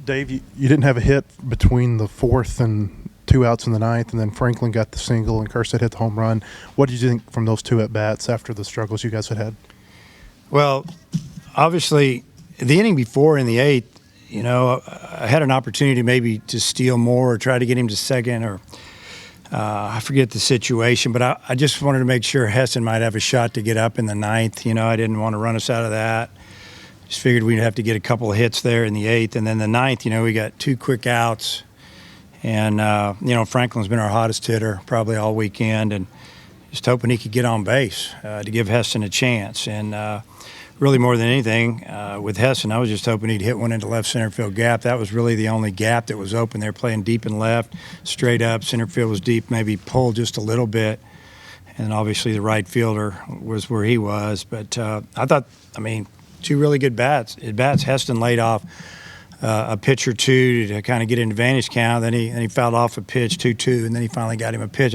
Dave, you didn't have a hit between the fourth and 2 outs in the ninth, and then Franklin got the single and Kjerstad hit the home run. What did you think from those two at-bats after the struggles you guys had? Well, obviously, the inning before in the eighth, I had an opportunity maybe to steal more or try to get him to second, or I forget the situation, but I just wanted to make sure Heston might have a shot to get up in the ninth. I didn't want to run us out of that. Just figured we'd have to get a couple of hits there in the eighth. And then the ninth, we got 2 quick outs. And, Franklin's been our hottest hitter probably all weekend, and just hoping he could get on base to give Heston a chance. And really more than anything, with Heston, I was just hoping he'd hit one into left center field gap. That was really the only gap that was open. They were playing deep and left, straight up. Center field was deep, maybe pulled just a little bit. And obviously the right fielder was where he was. But I thought, 2 really good bats. Heston laid off a pitch or two to kind of get an advantage count. Then he fouled off a pitch, 2-2, and then he finally got him a pitch.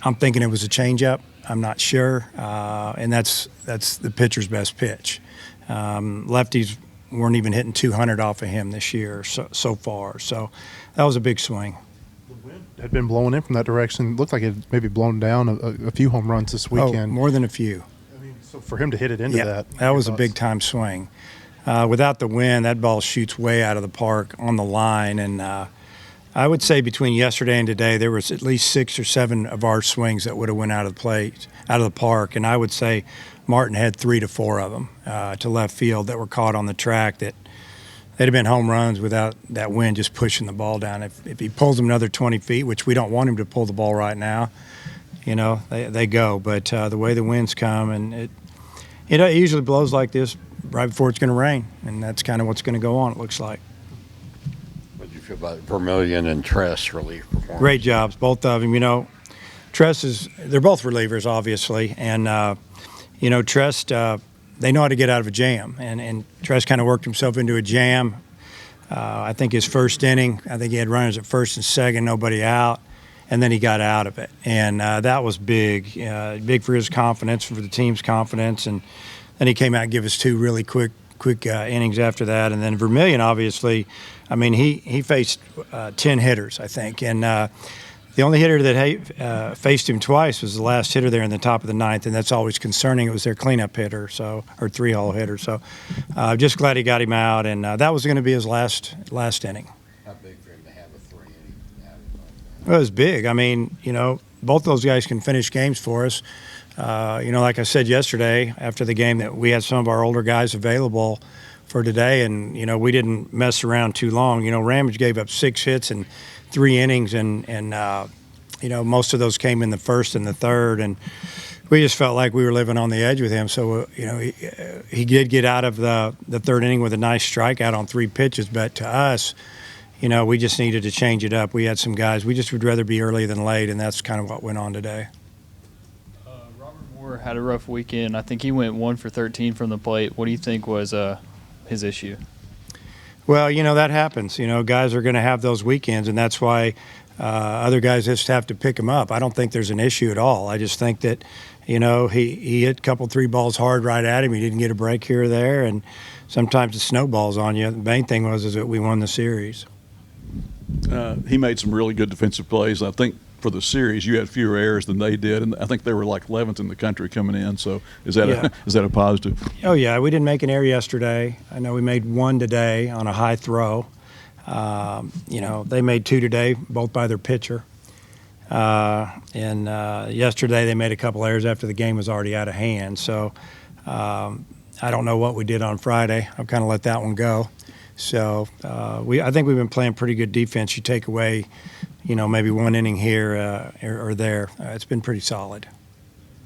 I'm thinking it was a changeup. I'm not sure, and that's the pitcher's best pitch. Lefties weren't even hitting 200 off of him this year so far. So that was a big swing. The wind had been blowing in from that direction. It looked like it had maybe blown down a few home runs this weekend. Oh, more than a few. So for him to hit it into that was a big-time swing. Without the wind, that ball shoots way out of the park on the line. And I would say between yesterday and today, there was at least 6 or 7 of our swings that would have went out of the park. And I would say Martin had 3 to 4 of them to left field that were caught on the track that they'd have been home runs without that wind just pushing the ball down. If he pulls them another 20 feet, which we don't want him to pull the ball right now, they go. But the way the winds come, and it usually blows like this right before it's going to rain, and that's kind of what's going to go on, it looks like. What did you feel about Vermillion and Tress relief performance? Great jobs, both of them. Tress they're both relievers, obviously, and, Tress, they know how to get out of a jam, and Tress kind of worked himself into a jam. I think his first inning, he had runners at first and second, nobody out. And then he got out of it, and that was big for his confidence, for the team's confidence. And then he came out and gave us 2 really quick innings after that. And then Vermillion, obviously, he faced 10 hitters, I think, and the only hitter that faced him twice was the last hitter there in the top of the ninth, and that's always concerning. It was their cleanup hitter, or 3-hole hitter. So, just glad he got him out, and that was going to be his last inning. How big for him to have a 3-inning? Well, it was big. Both those guys can finish games for us. Like I said yesterday after the game, that we had some of our older guys available for today, and, we didn't mess around too long. Ramage gave up 6 hits in 3 innings, and most of those came in the first and the third, and we just felt like we were living on the edge with him. So, he did get out of the third inning with a nice strikeout on 3 pitches, but to us, we just needed to change it up. We had some guys, we just would rather be early than late, and that's kind of what went on today. Robert Moore had a rough weekend. I think he went 1 for 13 from the plate. What do you think was his issue? Well, that happens. Guys are going to have those weekends, and that's why other guys just have to pick them up. I don't think there's an issue at all. I just think that, he hit a couple, 3 balls hard right at him. He didn't get a break here or there, and sometimes it snowballs on you. The main thing is that we won the series. He made some really good defensive plays. I think for the series, you had fewer errors than they did, and I think they were like 11th in the country coming in. So is that a positive? Oh yeah, we didn't make an error yesterday. I know we made 1 today on a high throw. They made 2 today, both by their pitcher. And yesterday they made a couple errors after the game was already out of hand. So I don't know what we did on Friday. I've kind of let that one go. So I think we've been playing pretty good defense. You take away, maybe 1 inning here or there. It's been pretty solid.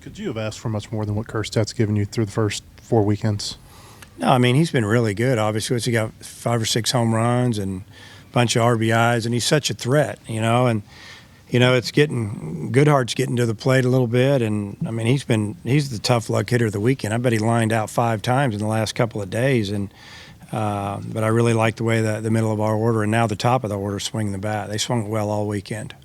Could you have asked for much more than what Kjerstad's given you through the first 4 weekends? No, he's been really good. Obviously, he got 5 or 6 home runs and a bunch of RBIs, and he's such a threat, and it's Goodhart's getting to the plate a little bit, and he's the tough luck hitter of the weekend. I bet he lined out 5 times in the last couple of days, and but I really like the way the middle of our order and now the top of the order swing the bat. They swung it well all weekend.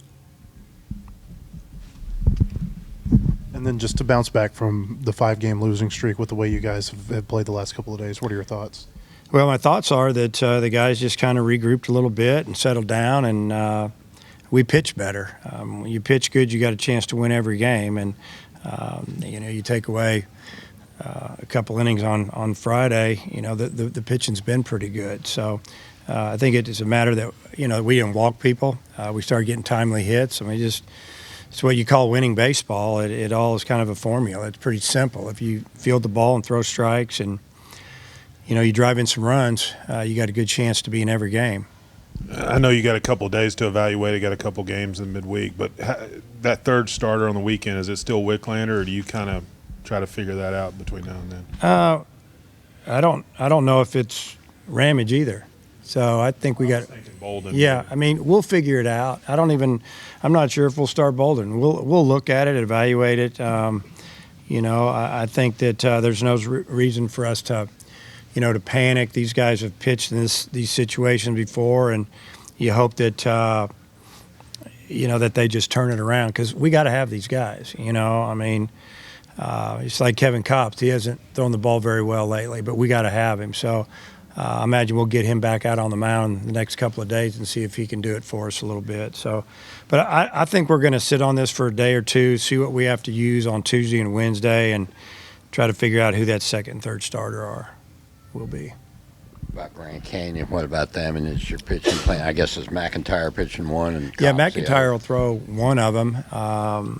And then just to bounce back from the 5-game losing streak with the way you guys have played the last couple of days, what are your thoughts? Well, my thoughts are that the guys just kind of regrouped a little bit and settled down, and we pitched better. When you pitch good, you got a chance to win every game, and you take away a couple innings on Friday. The pitching's been pretty good. So I think it is a matter that we didn't walk people. We started getting timely hits. I mean, it's what you call winning baseball. It all is kind of a formula. It's pretty simple. If you field the ball and throw strikes and you drive in some runs, you got a good chance to be in every game. I know you got a couple of days to evaluate it, got a couple games in midweek, but that third starter on the weekend, is it still Wicklander, or do you kind of try to figure that out between now and then? I don't know if it's Ramage either. So I think we got. Bolden. Yeah, I mean, we'll figure it out. I'm not sure if we'll start Bolden. We'll look at it, evaluate it. I think that there's no reason for us to panic. These guys have pitched in these situations before, and you hope that that they just turn it around, because we got to have these guys. I mean, it's like Kevin Kopps. He hasn't thrown the ball very well lately, but we got to have him. So I imagine we'll get him back out on the mound the next couple of days and see if he can do it for us a little bit. So, but I think we're going to sit on this for a day or two, see what we have to use on Tuesday and Wednesday, and try to figure out who that second and third starter will be. About Grand Canyon, what about them? And is your pitching plan? I guess is McIntyre pitching one, and Yeah, Cox the McIntyre other? will throw one of them,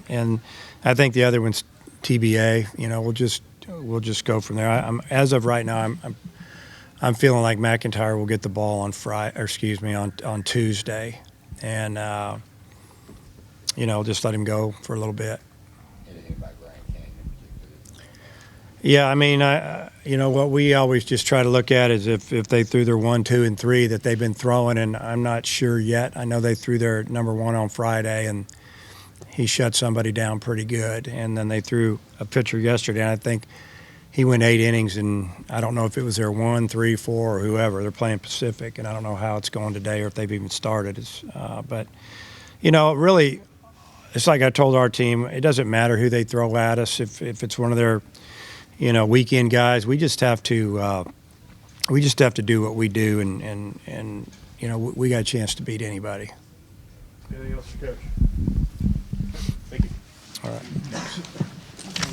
and I think the other one's TBA. We'll just go from there. As of right now, I'm feeling like McIntyre will get the ball on on Tuesday, and just let him go for a little bit. Anything about Grand Canyon in particular? Yeah, I mean, what we always just try to look at is if they threw their 1, 2, and 3 that they've been throwing, and I'm not sure yet. I know they threw their number 1 on Friday, and he shut somebody down pretty good. And then they threw a pitcher yesterday, and I think he went 8 innings, and I don't know if it was their 1, 3, 4, or whoever. They're playing Pacific, and I don't know how it's going today or if they've even started. But really, it's like I told our team, it doesn't matter who they throw at us. If it's one of their weekend guys, we just have to do what we do, and we got a chance to beat anybody. Anything else, Coach? Thank you. All right.